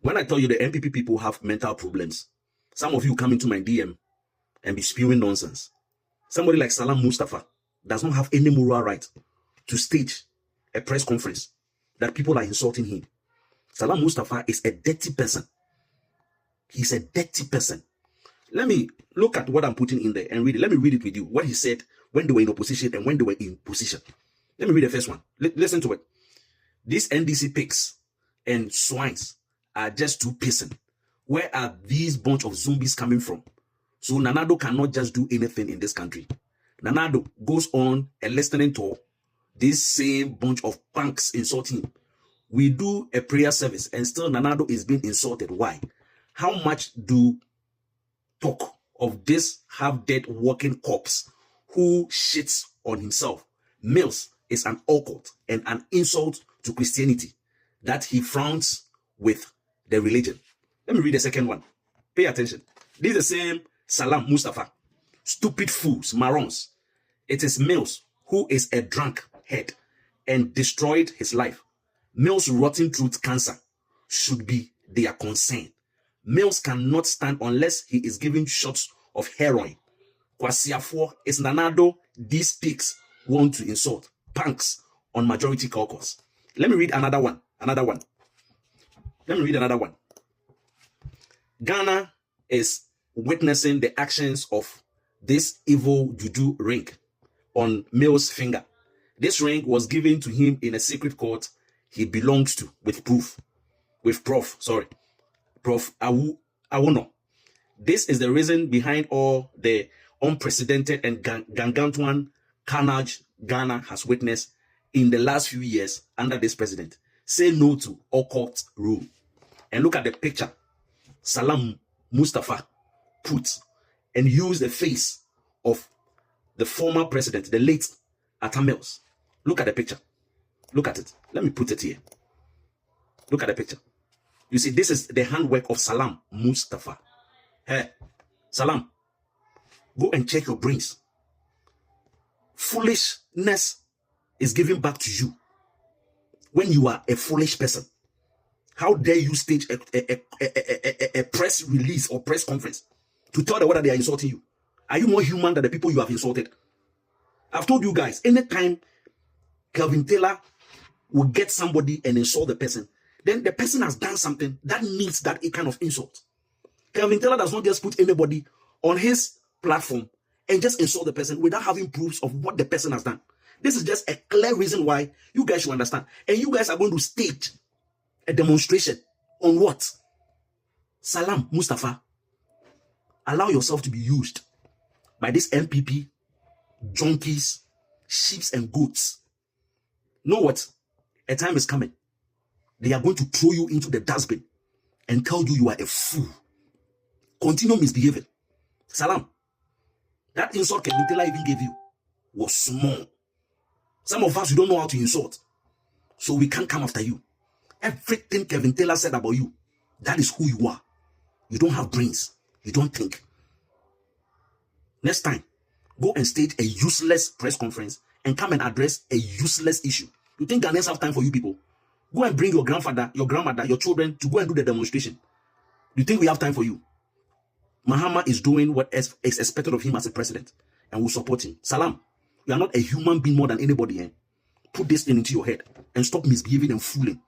When I tell you the NPP people have mental problems, some of you come into my DM and be spewing nonsense. Somebody like Salam Mustafa does not have any moral right to stage a press conference that people are insulting him. Salam Mustafa is a dirty person. He's a dirty person. Let me look at what I'm putting in there and read it. Let me read it with you. What he said when they were in opposition and when they were in position. Let me read the first one. Listen to it. These NDC pigs and swines are just too pissing. Where are these bunch of zombies coming from? So Nanado cannot just do anything in this country. Nanado goes on and listening to this same bunch of punks insulting him. We do a prayer service and still Nanado is being insulted. Why? How much do talk of this half-dead walking corpse who shits on himself? Mills is an occult and an insult to Christianity that he frowns with the religion. Let me read the second one. Pay attention. This is the same Salam Mustafa. Stupid fools, marrons. It is Mills who is a drunk head and destroyed his life. Mills' rotten truth cancer should be their concern. Mills cannot stand unless he is given shots of heroin. Kwasiafo is Nanado. These pigs want to insult punks on majority caucus. Let me read another one. Let me read another one. Ghana is witnessing the actions of this evil juju ring on Mills' finger. This ring was given to him in a secret court he belongs to with Prof. Awuno. This is the reason behind all the unprecedented and gargantuan carnage Ghana has witnessed in the last few years under this president. Say no to occult rule. And look at the picture Salam Mustafa put and use the face of the former president, the late Atta Mills. Look at the picture. Look at it. Let me put it here. Look at the picture. You see, this is the handwork of Salam Mustafa. Hey, Salam, go and check your brains. Foolishness is given back to you when you are a foolish person. How dare you stage a press release or press conference to tell them whether they are insulting you? Are you more human than the people you have insulted? I've told you guys, anytime Kevintaylor will get somebody and insult the person, then the person has done something that needs that kind of insult. Kevintaylor does not just put anybody on his platform and just insult the person without having proofs of what the person has done. This is just a clear reason why you guys should understand. And you guys are going to stage a demonstration on what? Salam Mustafa. Allow yourself to be used by this NPP, junkies, sheep and goats. Know what? A time is coming. They are going to throw you into the dustbin and tell you are a fool. Continue misbehaving. Salam, that insult Kevintaylor even gave you was small. Some of us, we don't know how to insult, so we can't come after you. Everything Kevintaylor said about you, that is who you are. You don't have brains. You don't think. Next time, go and stage a useless press conference and come and address a useless issue. You think Ghanaians have time for you people? Go and bring your grandfather, your grandmother, your children to go and do the demonstration. You think we have time for you? Mahama is doing what is expected of him as a president, and we'll support him. Salam, you are not a human being more than anybody. Eh? Put this thing into your head and stop misbehaving and fooling.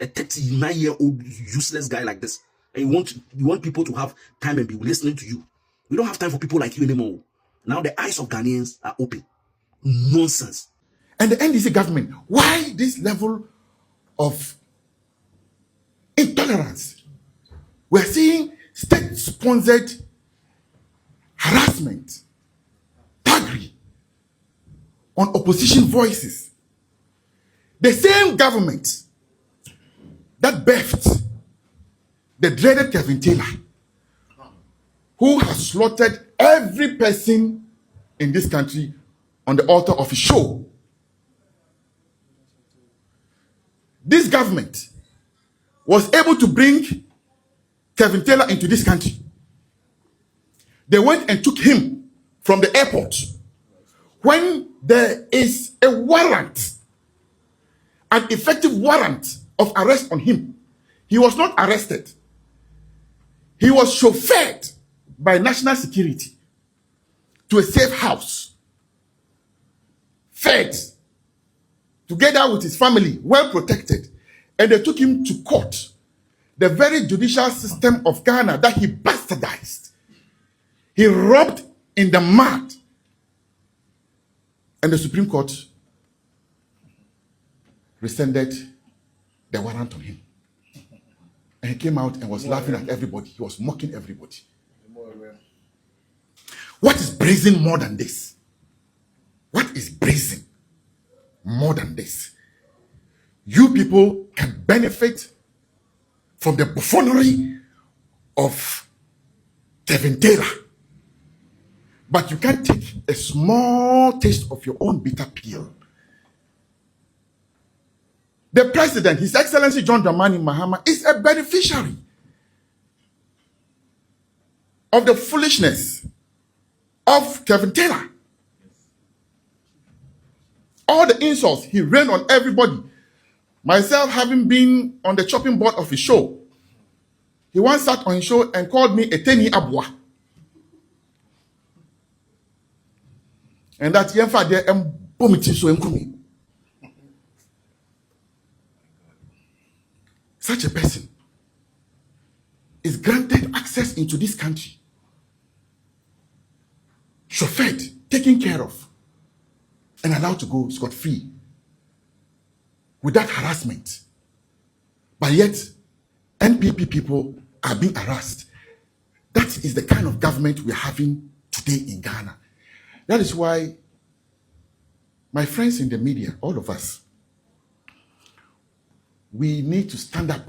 A 39-year-old useless guy like this, and you want people to have time and be listening to you. We don't have time for people like you anymore. Now the eyes of Ghanaians are open. Nonsense. And the NDC government, why this level of intolerance? We're seeing state-sponsored harassment, thuggery on opposition voices. The same government that birthed the dreaded Kevintaylor, who has slaughtered every person in this country on the altar of his show. This government was able to bring Kevintaylor into this country. They went and took him from the airport when there is a warrant, an effective warrant of arrest on him. He was not arrested. He was chauffeured by national security to a safe house, fed, together with his family, well protected, and they took him to court, the very judicial system of Ghana that he bastardized. He robbed in the mud, and the Supreme Court rescinded the warrant on him. And he came out and was laughing at everybody. He was mocking everybody. What is brazen more than this? What is brazen more than this? You people can benefit from the buffoonery of Kevintaylor, but you can't take a small taste of your own bitter pill. The president, His Excellency John Dramani Mahama, is a beneficiary of the foolishness of Kevintaylor. All the insults he rained on everybody. Myself, having been on the chopping board of his show, he once sat on his show and called me a teni abwa. And that yenfa there bomiti so enkumi. Such a person is granted access into this country, chauffeured, taken care of, and allowed to go scot-free without harassment. But yet, NPP people are being harassed. That is the kind of government we're having today in Ghana. That is why my friends in the media, all of us, we need to stand up.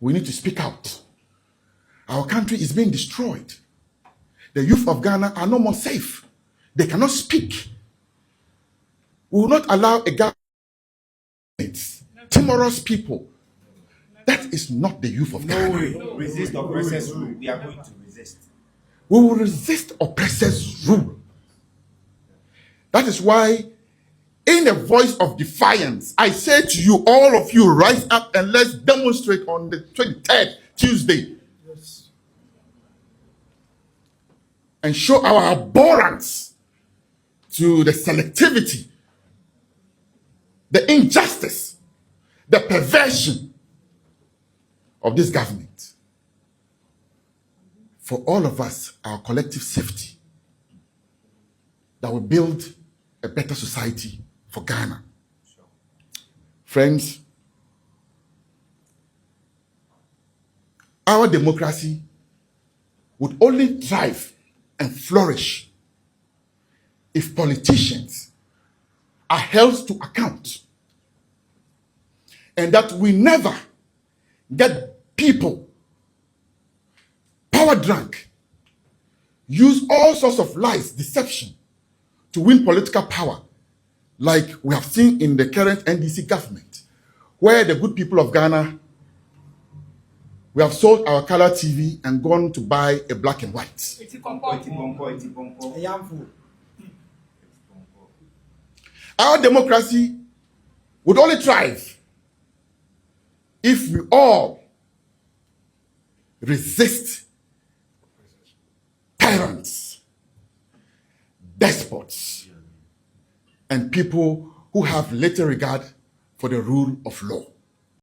We need to speak out. Our country is being destroyed. The youth of Ghana are no more safe. They cannot speak. We will not allow a government, timorous people. That is not the youth of Ghana. No, resist oppressors' rule. We are going to resist. We will resist oppressors' rule. That is why, in the voice of defiance, I say to you, all of you, rise up and let's demonstrate on the 23rd, Tuesday. Yes. And show our abhorrence to the selectivity, the injustice, the perversion of this government. For all of us, our collective safety, that will build a better society for Ghana. Friends, our democracy would only thrive and flourish if politicians are held to account, and that we never get people power drunk, use all sorts of lies, deception to win political power, like we have seen in the current NDC government, where the good people of Ghana, we have sold our color TV and gone to buy a black and white. Our democracy would only thrive if we all resist tyrants, despots, and people who have little regard for the rule of law.